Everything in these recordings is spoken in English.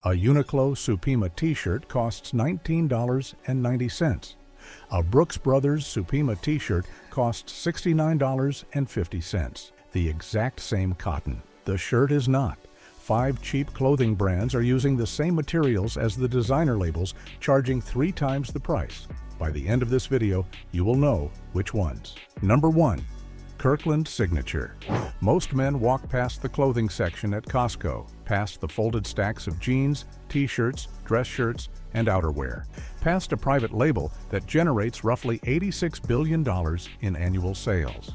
A Uniqlo Supima t-shirt costs $19.90. A Brooks Brothers Supima t-shirt costs $69.50. The exact same cotton. The shirt is not. 5 cheap clothing brands are using the same materials as the designer labels, charging 3 times the price. By the end of this video, you will know which ones. Number 1. Kirkland Signature. Most men walk past the clothing section at Costco, past the folded stacks of jeans, t-shirts, dress shirts, and outerwear, past a private label that generates roughly $86 billion in annual sales.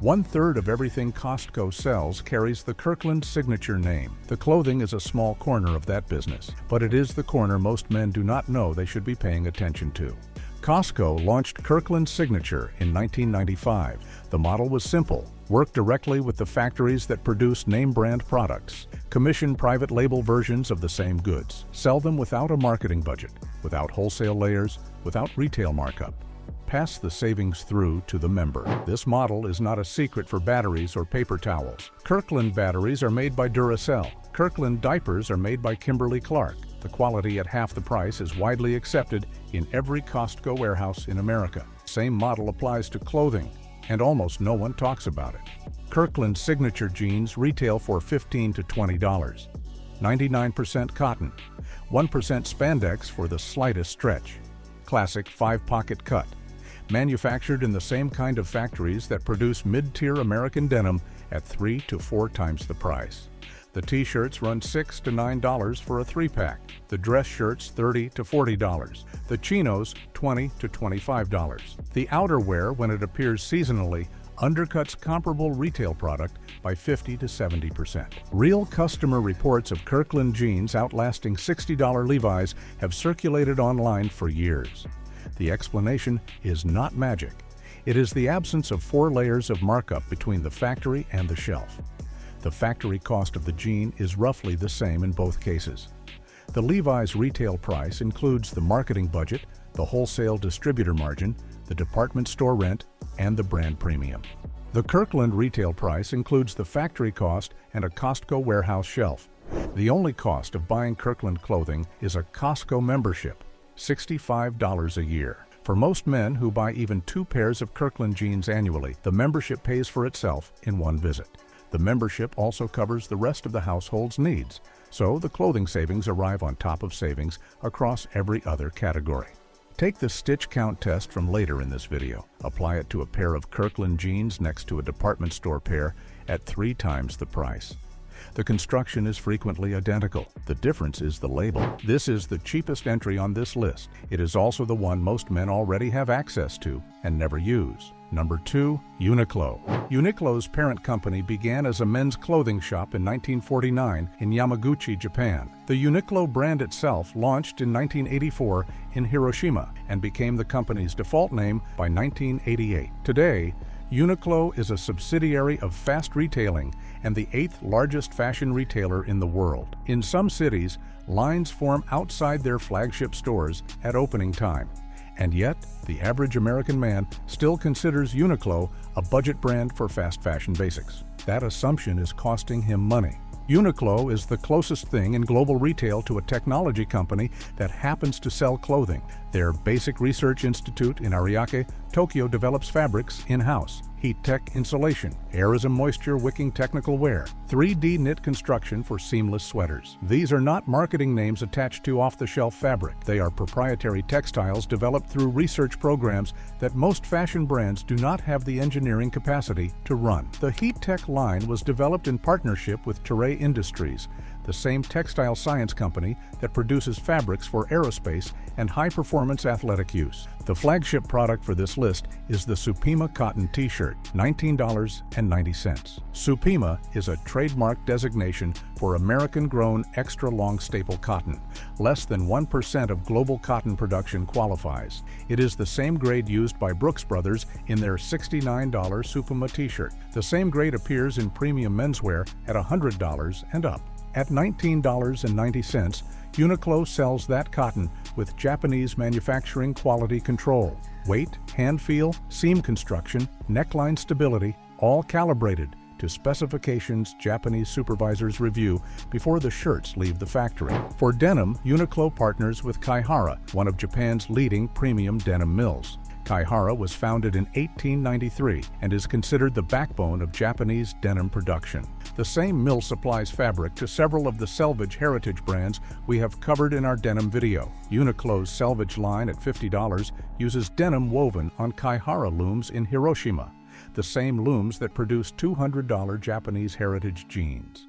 1/3 of everything Costco sells carries the Kirkland Signature name. The clothing is a small corner of that business, but it is the corner most men do not know they should be paying attention to. Costco launched Kirkland Signature in 1995. The model was simple: work directly with the factories that produce name-brand products, commission private label versions of the same goods, sell them without a marketing budget, without wholesale layers, without retail markup. Pass the savings through to the member. This model is not a secret for batteries or paper towels. Kirkland batteries are made by Duracell. Kirkland diapers are made by Kimberly-Clark. The quality at half the price is widely accepted in every Costco warehouse in America. Same model applies to clothing, and almost no one talks about it. Kirkland Signature jeans retail for $15 to $20. 99% cotton, 1% spandex for the slightest stretch. Classic 5-pocket cut. Manufactured in the same kind of factories that produce mid-tier American denim at 3 to 4 times the price. The t-shirts run $6 to $9 for a 3-pack. The dress shirts $30 to $40. The chinos $20 to $25. The outerwear, when it appears seasonally, undercuts comparable retail product by 50 to 70%. Real customer reports of Kirkland jeans outlasting $60 Levi's have circulated online for years. The explanation is not magic. It is the absence of 4 layers of markup between the factory and the shelf. The factory cost of the jean is roughly the same in both cases. The Levi's retail price includes the marketing budget, the wholesale distributor margin, the department store rent, and the brand premium. The Kirkland retail price includes the factory cost and a Costco warehouse shelf. The only cost of buying Kirkland clothing is a Costco membership, $65 a year. For most men who buy even 2 pairs of Kirkland jeans annually, the membership pays for itself in one visit. The membership also covers the rest of the household's needs, so the clothing savings arrive on top of savings across every other category. Take the stitch count test from later in this video. Apply it to a pair of Kirkland jeans next to a department store pair at 3 times the price. The construction is frequently identical. The difference is the label. This is the cheapest entry on this list. It is also the one most men already have access to and never use. Number 2. Uniqlo. Uniqlo's parent company began as a men's clothing shop in 1949 in Yamaguchi, Japan. The Uniqlo brand itself launched in 1984 in Hiroshima and became the company's default name by 1988. Today, Uniqlo is a subsidiary of Fast Retailing and the 8th largest fashion retailer in the world. In some cities, lines form outside their flagship stores at opening time. And yet, the average American man still considers Uniqlo a budget brand for fast fashion basics. That assumption is costing him money. Uniqlo is the closest thing in global retail to a technology company that happens to sell clothing. Their Basic Research Institute in Ariake, Tokyo develops fabrics in-house, heat tech insulation, air-ism moisture wicking technical wear, 3D knit construction for seamless sweaters. These are not marketing names attached to off-the-shelf fabric. They are proprietary textiles developed through research programs that most fashion brands do not have the engineering capacity to run. The heat tech line was developed in partnership with Terray Industries, the same textile science company that produces fabrics for aerospace and high-performance athletic use. The flagship product for this list is the Supima cotton t-shirt, $19.90. Supima is a trademark designation for American-grown extra-long staple cotton. Less than 1% of global cotton production qualifies. It is the same grade used by Brooks Brothers in their $69 Supima t-shirt. The same grade appears in premium menswear at $100 and up. At $19.90, Uniqlo sells that cotton with Japanese manufacturing quality control. Weight, hand feel, seam construction, neckline stability, all calibrated to to specifications Japanese supervisors review before the shirts leave the factory. For denim, Uniqlo partners with Kaihara, one of Japan's leading premium denim mills. Kaihara was founded in 1893 and is considered the backbone of Japanese denim production. The same mill supplies fabric to several of the selvage heritage brands we have covered in our denim video. Uniqlo's selvage line at $50 uses denim woven on Kaihara looms in Hiroshima, the same looms that produce $200 Japanese heritage jeans.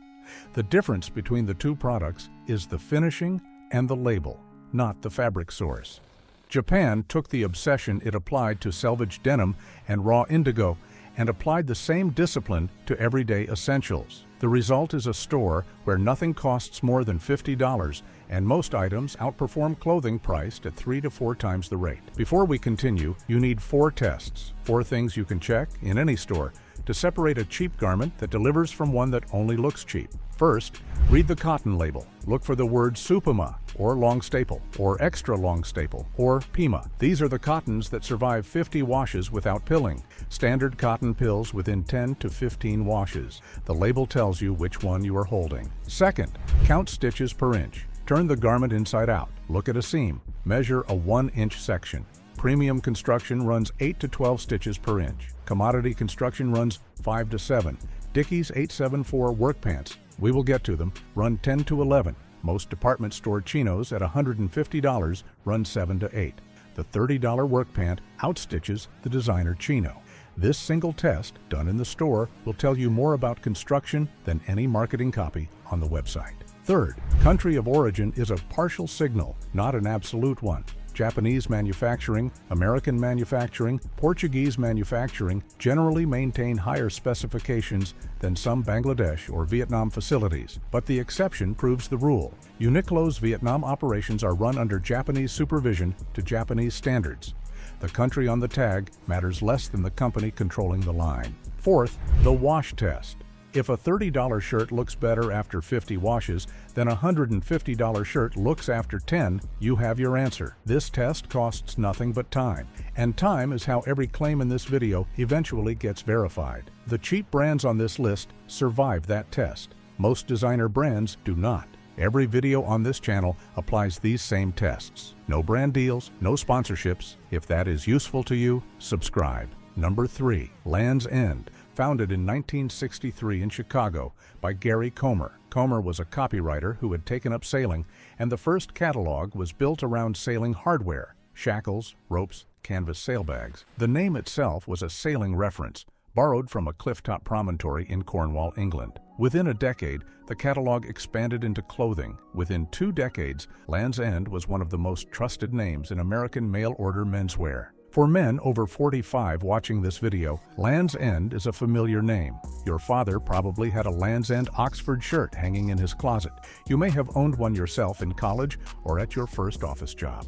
The difference between the two products is the finishing and the label, not the fabric source. Japan took the obsession it applied to selvage denim and raw indigo and applied the same discipline to everyday essentials. The result is a store where nothing costs more than $50 and most items outperform clothing priced at 3 to 4 times the rate. Before we continue, you need 4 tests, 4 things you can check in any store to separate a cheap garment that delivers from one that only looks cheap. First, read the cotton label. Look for the word Supima, or long staple, or extra long staple, or Pima. These are the cottons that survive 50 washes without pilling. Standard cotton pills within 10 to 15 washes. The label tells you which one you are holding. Second, count stitches per inch. Turn the garment inside out. Look at a seam. Measure a 1-inch section. Premium construction runs 8 to 12 stitches per inch. Commodity construction runs 5 to 7. Dickies 874 work pants, we will get to them, run 10 to 11. Most department store chinos at $150 run 7 to 8. The $30 work pant outstitches the designer chino. This single test, done in the store, will tell you more about construction than any marketing copy on the website. Third, country of origin is a partial signal, not an absolute one. Japanese manufacturing, American manufacturing, Portuguese manufacturing generally maintain higher specifications than some Bangladesh or Vietnam facilities, but the exception proves the rule. Uniqlo's Vietnam operations are run under Japanese supervision to Japanese standards. The country on the tag matters less than the company controlling the line. Fourth, the wash test. If a $30 shirt looks better after 50 washes than a $150 shirt looks after 10, you have your answer. This test costs nothing but time, and time is how every claim in this video eventually gets verified. The cheap brands on this list survive that test. Most designer brands do not. Every video on this channel applies these same tests. No brand deals, no sponsorships. If that is useful to you, subscribe. Number 3, Land's End. Founded in 1963 in Chicago by Gary Comer. Comer was a copywriter who had taken up sailing, and the first catalog was built around sailing hardware, shackles, ropes, canvas sailbags. The name itself was a sailing reference, borrowed from a clifftop promontory in Cornwall, England. Within a decade, the catalog expanded into clothing. Within 2 decades, Land's End was one of the most trusted names in American mail-order menswear. For men over 45 watching this video, Land's End is a familiar name. Your father probably had a Land's End Oxford shirt hanging in his closet. You may have owned one yourself in college or at your first office job.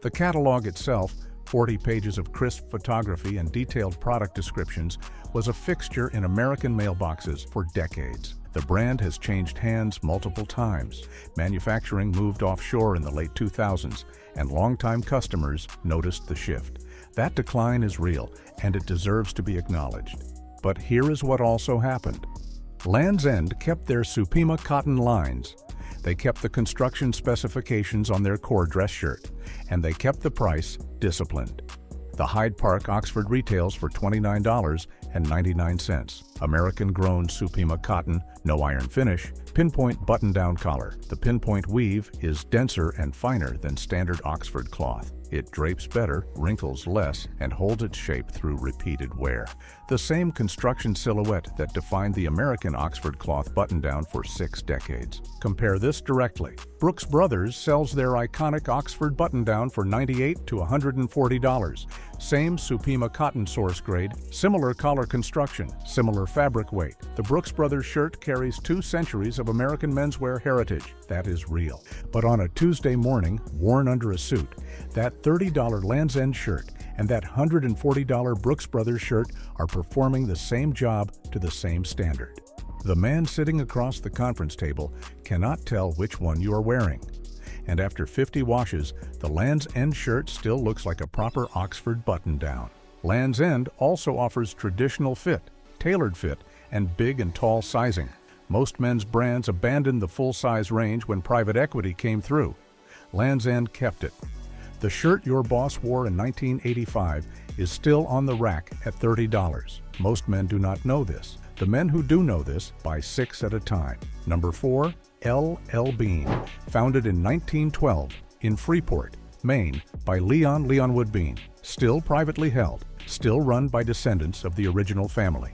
The catalog itself, 40 pages of crisp photography and detailed product descriptions, was a fixture in American mailboxes for decades. The brand has changed hands multiple times. Manufacturing moved offshore in the late 2000s, and longtime customers noticed the shift. That decline is real, and it deserves to be acknowledged. But here is what also happened. Land's End kept their Supima cotton lines. They kept the construction specifications on their core dress shirt, and they kept the price disciplined. The Hyde Park Oxford retails for $29.99. American-grown Supima cotton, no iron finish, pinpoint button-down collar. The pinpoint weave is denser and finer than standard Oxford cloth. It drapes better, wrinkles less, and holds its shape through repeated wear. The same construction silhouette that defined the American Oxford cloth button-down for 6 decades. Compare this directly. Brooks Brothers sells their iconic Oxford button-down for $98 to $140. Same Supima cotton source grade, similar collar construction, similar fabric weight. The Brooks Brothers shirt carries 2 centuries of American menswear heritage. That is real. But on a Tuesday morning, worn under a suit, that $30 Land's End shirt and that $140 Brooks Brothers shirt are performing the same job to the same standard. The man sitting across the conference table cannot tell which one you are wearing. And after 50 washes, the Land's End shirt still looks like a proper Oxford button-down. Land's End also offers traditional fit, tailored fit, and big and tall sizing. Most men's brands abandoned the full-size range when private equity came through. Land's End kept it. The shirt your boss wore in 1985 is still on the rack at $30. Most men do not know this. The men who do know this buy 6 at a time. Number 4, L.L. Bean, founded in 1912 in Freeport, Maine, by Leon Leonwood Bean. Still privately held, still run by descendants of the original family.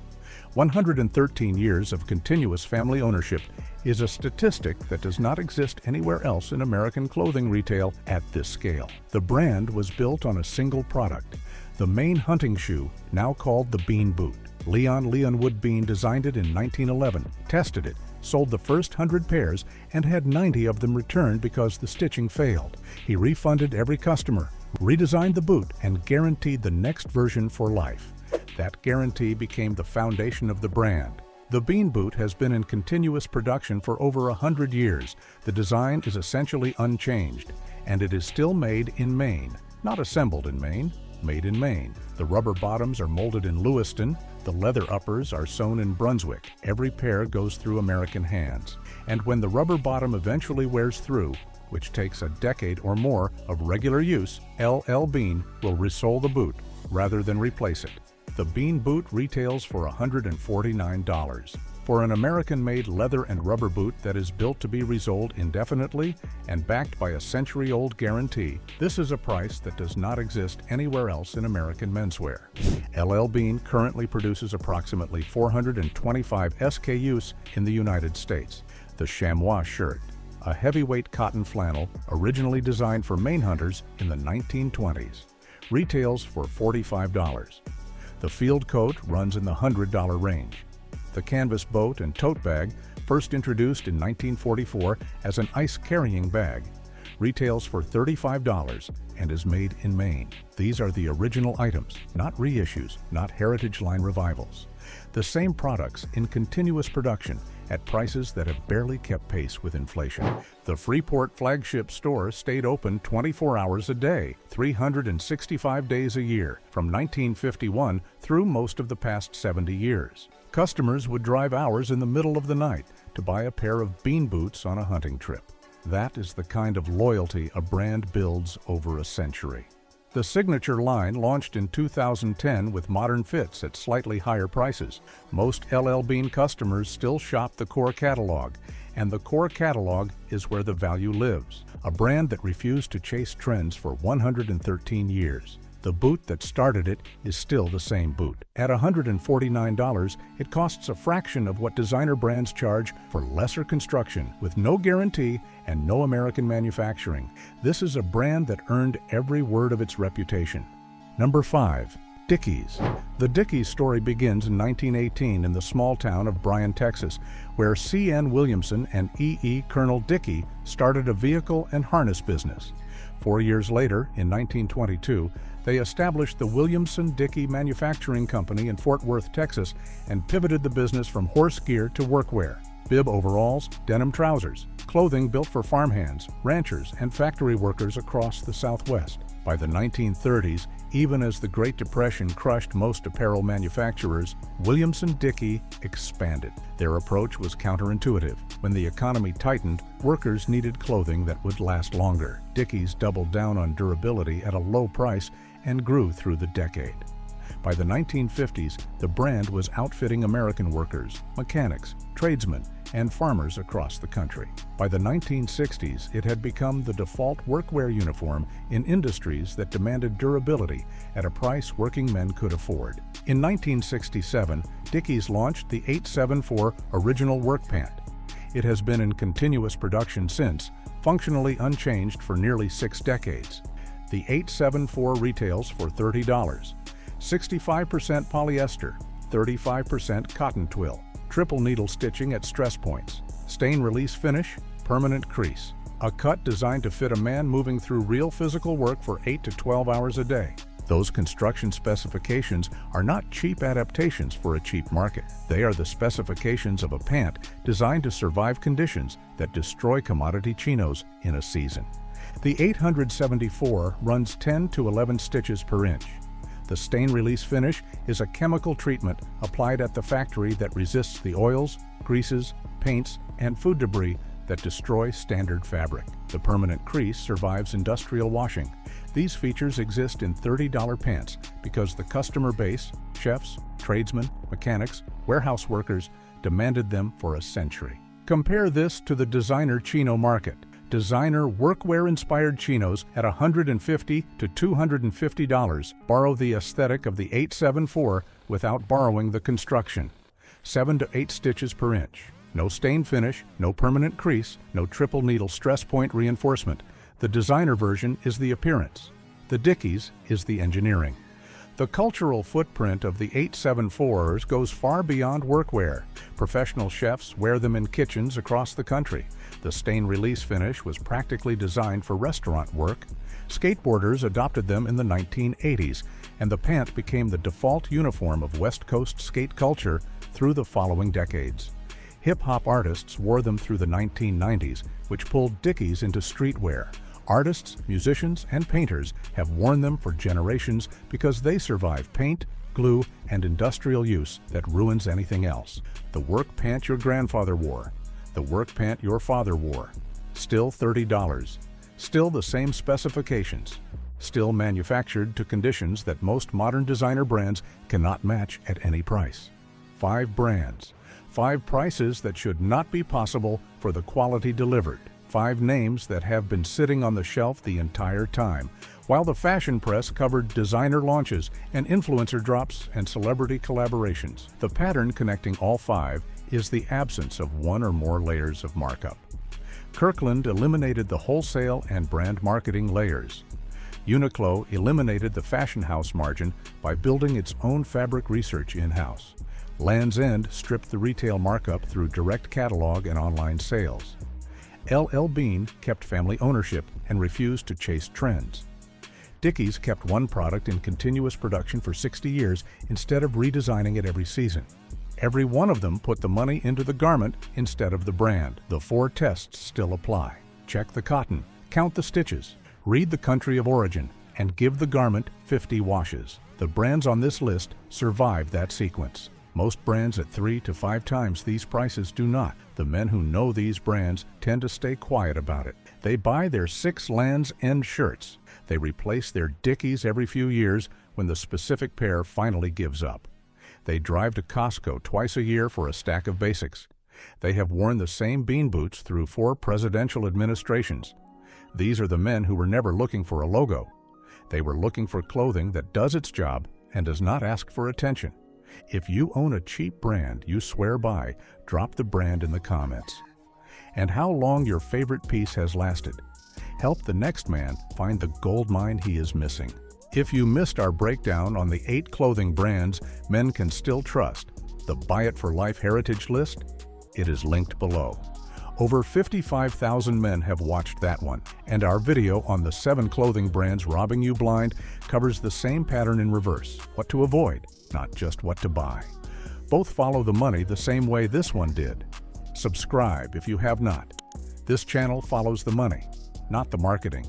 113 years of continuous family ownership is a statistic that does not exist anywhere else in American clothing retail at this scale. The brand was built on a single product, the Maine hunting shoe, now called the Bean Boot. Leon Leonwood Bean designed it in 1911, tested it, sold the first 100 pairs, and had 90 of them returned because the stitching failed. He refunded every customer, redesigned the boot, and guaranteed the next version for life. That guarantee became the foundation of the brand. The Bean Boot has been in continuous production for over 100 years. The design is essentially unchanged, and it is still made in Maine. Not assembled in Maine, made in Maine. The rubber bottoms are molded in Lewiston. The leather uppers are sewn in Brunswick. Every pair goes through American hands. And when the rubber bottom eventually wears through, which takes a decade or more of regular use, L.L. Bean will resole the boot rather than replace it. The Bean Boot retails for $149. For an American-made leather and rubber boot that is built to be resoled indefinitely and backed by a century-old guarantee, this is a price that does not exist anywhere else in American menswear. L.L. Bean currently produces approximately 425 SKUs in the United States. The Chamois shirt, a heavyweight cotton flannel originally designed for Maine hunters in the 1920s, retails for $45. The field coat runs in the $100 range. The canvas boat and tote bag, first introduced in 1944 as an ice-carrying bag, retails for $35 and is made in Maine. These are the original items, not reissues, not Heritage Line revivals. The same products in continuous production at prices that have barely kept pace with inflation. The Freeport flagship store stayed open 24 hours a day, 365 days a year, from 1951 through most of the past 70 years. Customers would drive hours in the middle of the night to buy a pair of bean boots on a hunting trip. That is the kind of loyalty a brand builds over a century. The Signature line launched in 2010 with modern fits at slightly higher prices. Most L.L. Bean customers still shop the core catalog, and the core catalog is where the value lives. A brand that refused to chase trends for 113 years. The boot that started it is still the same boot. At $149, it costs a fraction of what designer brands charge for lesser construction, with no guarantee and no American manufacturing. This is a brand that earned every word of its reputation. Number 5. Dickies. The Dickies story begins in 1918 in the small town of Bryan, Texas, where C.N. Williamson and E.E. Colonel Dickey started a vehicle and harness business. 4 years later, in 1922, they established the Williamson-Dickey Manufacturing Company in Fort Worth, Texas, and pivoted the business from horse gear to workwear. Bib overalls, denim trousers, clothing built for farmhands, ranchers, and factory workers across the Southwest. By the 1930s, even as the Great Depression crushed most apparel manufacturers, Williamson-Dickey expanded. Their approach was counterintuitive. When the economy tightened, workers needed clothing that would last longer. Dickies doubled down on durability at a low price and grew through the decade. By the 1950s, the brand was outfitting American workers, mechanics, tradesmen, and farmers across the country. By the 1960s, it had become the default workwear uniform in industries that demanded durability at a price working men could afford. In 1967, Dickies launched the 874 Original Work Pant. It has been in continuous production since, functionally unchanged for nearly 6 decades. The 874 retails for $30. 65% polyester, 35% cotton twill, triple needle stitching at stress points, stain release finish, permanent crease. A cut designed to fit a man moving through real physical work for 8 to 12 hours a day. Those construction specifications are not cheap adaptations for a cheap market. They are the specifications of a pant designed to survive conditions that destroy commodity chinos in a season. The 874 runs 10 to 11 stitches per inch. The stain release finish is a chemical treatment applied at the factory that resists the oils, greases, paints, and food debris that destroy standard fabric. The permanent crease survives industrial washing. These features exist in $30 pants because the customer base, chefs, tradesmen, mechanics, warehouse workers, demanded them for a century. Compare this to the designer chino market. Designer workwear-inspired chinos at $150 to $250 borrow the aesthetic of the 874 without borrowing the construction. 7 to 8 stitches per inch. No stain finish, no permanent crease, no triple needle stress point reinforcement. The designer version is the appearance. The Dickies is the engineering. The cultural footprint of the 874s goes far beyond workwear. Professional chefs wear them in kitchens across the country. The stain release finish was practically designed for restaurant work. Skateboarders adopted them in the 1980s, and the pant became the default uniform of West Coast skate culture through the following decades. Hip-hop artists wore them through the 1990s, which pulled Dickies into streetwear. Artists, musicians, and painters have worn them for generations because they survive paint, glue, and industrial use that ruins anything else. The work pant your grandfather wore. The work pant your father wore. Still $30. Still the same specifications. Still manufactured to conditions that most modern designer brands cannot match at any price. 5 brands. 5 prices that should not be possible for the quality delivered. 5 names that have been sitting on the shelf the entire time, while the fashion press covered designer launches and influencer drops and celebrity collaborations. The pattern connecting all 5 is the absence of one or more layers of markup. Kirkland eliminated the wholesale and brand marketing layers. Uniqlo eliminated the fashion house margin by building its own fabric research in-house. Land's End stripped the retail markup through direct catalog and online sales. LL Bean kept family ownership and refused to chase trends. Dickies kept one product in continuous production for 60 years instead of redesigning it every season. Every one of them put the money into the garment instead of the brand. The 4 tests still apply. Check the cotton, count the stitches, read the country of origin, and give the garment 50 washes. The brands on this list survive that sequence. Most brands at 3 to 5 times these prices do not. The men who know these brands tend to stay quiet about it. They buy their 6 Land's End shirts. They replace their Dickies every few years when the specific pair finally gives up. They drive to Costco twice a year for a stack of basics. They have worn the same bean boots through 4 presidential administrations. These are the men who were never looking for a logo. They were looking for clothing that does its job and does not ask for attention. If you own a cheap brand you swear by, drop the brand in the comments. And how long your favorite piece has lasted. Help the next man find the gold mine he is missing. If you missed our breakdown on the 8 clothing brands men can still trust, the Buy It for Life Heritage list, it is linked below. Over 55,000 men have watched that one, and our video on the 7 clothing brands robbing you blind covers the same pattern in reverse, what to avoid, not just what to buy. Both follow the money the same way this one did. Subscribe if you have not. This channel follows the money, not the marketing.